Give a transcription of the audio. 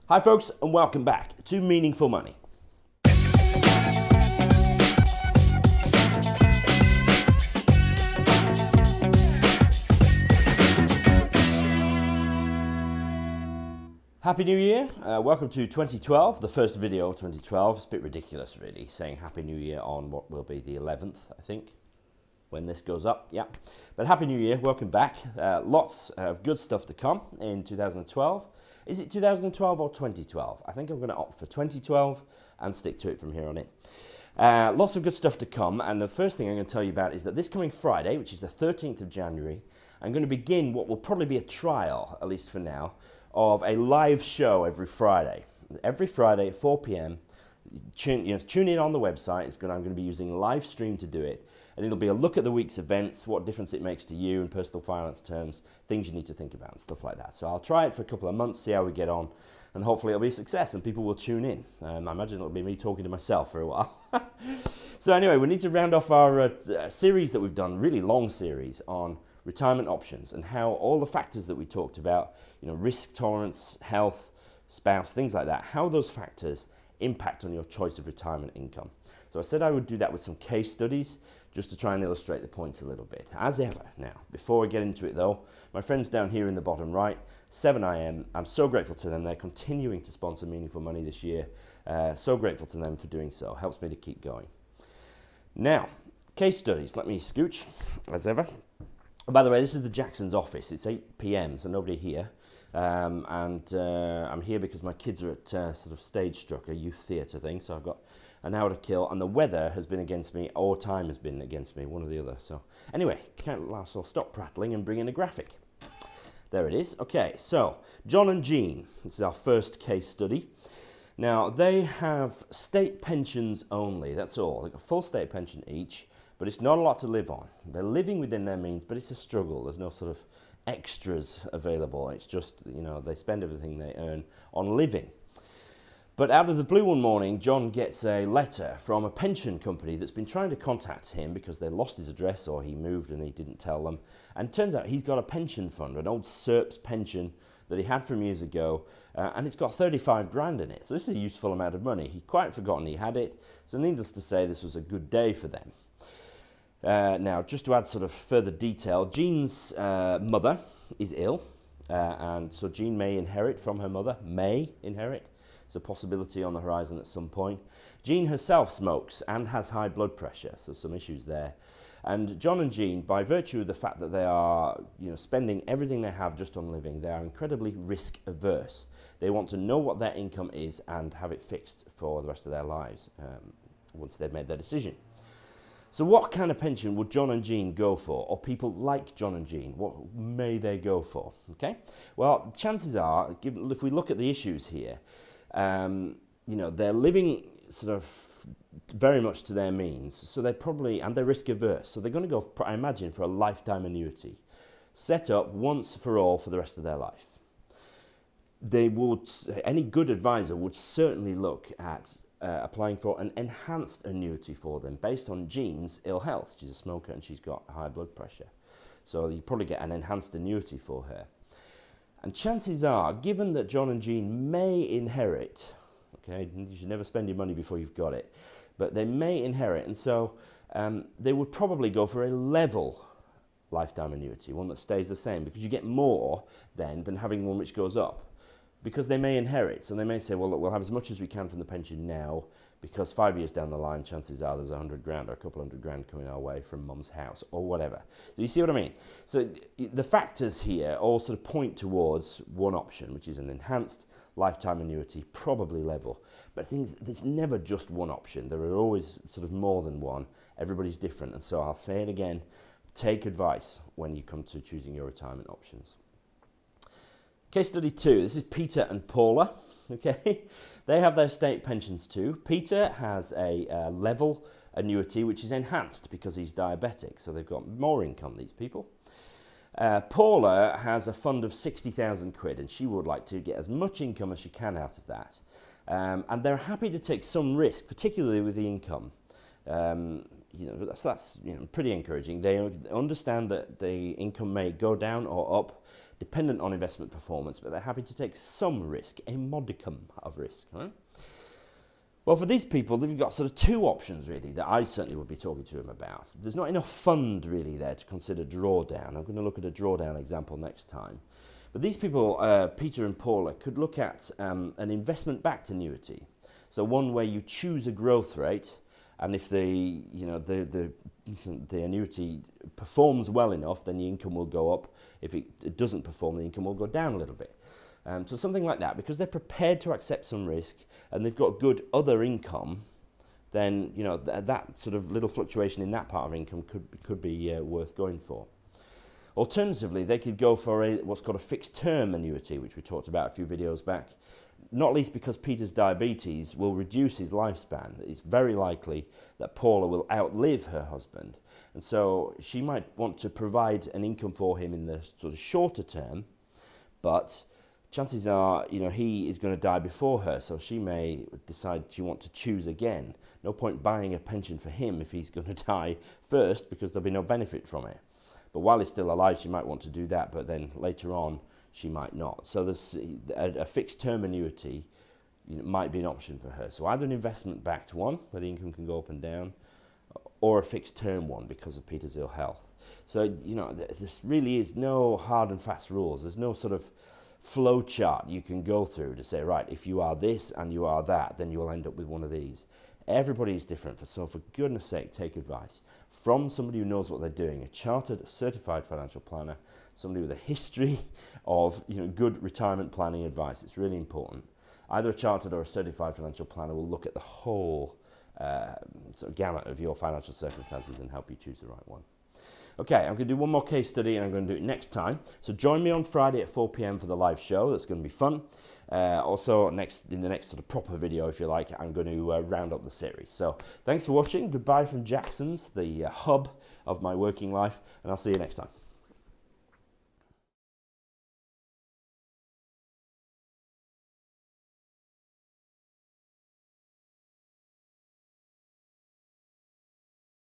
Hi folks, and welcome back to Meaningful Money. Happy New Year, welcome to 2012, the first video of 2012. It's a bit ridiculous really, saying Happy New Year on what will be the 11th, I think, when this goes up, yeah. But Happy New Year, welcome back. Lots of good stuff to come in 2012. Is it 2012 or 2012? I think I'm going to opt for 2012 and stick to it from here on in. Lots of good stuff to come, and the first thing I'm going to tell you about is that this coming Friday, which is the 13th of January, I'm going to begin what will probably be a trial, at least for now, of a live show every Friday. Every Friday at 4 p.m, tune in on the website. I'm going to be using live stream to do it. And it'll be a look at the week's events, what difference it makes to you in personal finance terms, things you need to think about and stuff like that. So I'll try it for a couple of months, see how we get on, and hopefully it'll be a success and people will tune in. I imagine it'll be me talking to myself for a while. So anyway, we need to round off our series that we've done, really long series on retirement options and how all the factors that we talked about, risk tolerance, health, spouse, things like that, how those factors impact on your choice of retirement income. So I said I would do that with some case studies just to try and illustrate the points a little bit. As ever now, before I get into it though, my friends down here in the bottom right, 7IM, I'm so grateful to them. They're continuing to sponsor Meaningful Money this year. So grateful to them for doing so. Helps me to keep going. Now, case studies. Let me scooch, as ever. Oh, by the way, this is the Jackson's office. It's 8 p.m, so nobody here. I'm here because my kids are at sort of Stage Struck, a youth theatre thing, so I've got an hour to kill, and the weather has been against me, or time has been against me, one or the other. So anyway, can't last, so I'll stop prattling and bring in a graphic. There it is. Okay, so John and Jean, this is our first case study. Now, they have state pensions only, that's all. They've got a full state pension each, but it's not a lot to live on. They're living within their means, but it's a struggle. There's no sort of extras available. It's just, they spend everything they earn on living. But out of the blue one morning, John gets a letter from a pension company that's been trying to contact him because they lost his address or he moved and he didn't tell them. And it turns out he's got a pension fund, an old SERPS pension that he had from years ago, and it's got 35 grand in it. So this is a useful amount of money. He'd quite forgotten he had it, so needless to say, this was a good day for them. Now, just to add sort of further detail, Jean's mother is ill, and so Jean may inherit from her mother, It's a possibility on the horizon at some point. Jean herself smokes and has high blood pressure, so some issues there. And John and Jean, by virtue of the fact that they are spending everything they have just on living, they are incredibly risk averse. They want to know what their income is and have it fixed for the rest of their lives once they've made their decision. So what kind of pension would John and Jean go for, or people like John and Jean, what may they go for? Okay, well, chances are, if we look at the issues here, they're living sort of very much to their means, so they're probably, and they're risk averse, so they're going to go, I imagine, for a lifetime annuity, set up once for all for the rest of their life. They would, any good advisor would certainly look at applying for an enhanced annuity for them based on Jean's ill health. She's a smoker and she's got high blood pressure, so you probably get an enhanced annuity for her. And chances are, given that John and Jean may inherit, okay, you should never spend your money before you've got it, but they may inherit, and so they would probably go for a level lifetime annuity, one that stays the same, because you get more then than having one which goes up, because they may inherit. So they may say, well, look, we'll have as much as we can from the pension now, because 5 years down the line, chances are there's 100 grand or a couple hundred grand coming our way from mum's house or whatever. So you see what I mean? So the factors here all sort of point towards one option, which is an enhanced lifetime annuity, probably level. But there's never just one option. There are always sort of more than one. Everybody's different. And so I'll say it again, take advice when you come to choosing your retirement options. Case study 2, this is Peter and Paula, okay? They have their state pensions too. Peter has a level annuity which is enhanced because he's diabetic, so they've got more income, these people. Paula has a fund of 60,000 quid and she would like to get as much income as she can out of that. And they're happy to take some risk, particularly with the income. That's pretty encouraging. They understand that the income may go down or up dependent on investment performance, but they're happy to take some risk, a modicum of risk. Right? Well, for these people, they've got sort of two options, really, that I certainly would be talking to them about. There's not enough fund, really, there to consider drawdown. I'm going to look at a drawdown example next time. But these people, Peter and Paula, could look at an investment-backed annuity. So one where you choose a growth rate, and if the annuity performs well enough, then the income will go up. If it doesn't perform, the income will go down a little bit. So something like that, because they're prepared to accept some risk and they've got good other income, then that sort of little fluctuation in that part of income could be worth going for. Alternatively, they could go for what's called a fixed term annuity, which we talked about a few videos back. Not least because Peter's diabetes will reduce his lifespan. It's very likely that Paula will outlive her husband. And so she might want to provide an income for him in the sort of shorter term, but chances are, he is going to die before her, so she may decide she wants to choose again. No point buying a pension for him if he's going to die first, because there'll be no benefit from it. But while he's still alive, she might want to do that, but then later on, she might not. So there's a fixed term annuity might be an option for her. So either an investment-backed one, where the income can go up and down, or a fixed term one because of Peter's ill health. So, there really is no hard and fast rules. There's no sort of flow chart you can go through to say, right, if you are this and you are that, then you'll end up with one of these. Everybody is different, so for goodness sake, take advice from somebody who knows what they're doing, a chartered, certified financial planner, somebody with a history of good retirement planning advice. It's really important. Either a chartered or a certified financial planner will look at the whole sort of gamut of your financial circumstances and help you choose the right one. Okay, I'm going to do one more case study and I'm going to do it next time. So join me on Friday at 4 p.m. for the live show. That's going to be fun. Also, in the next sort of proper video, if you like, I'm going to round up the series. So thanks for watching. Goodbye from Jackson's, the hub of my working life, and I'll see you next time.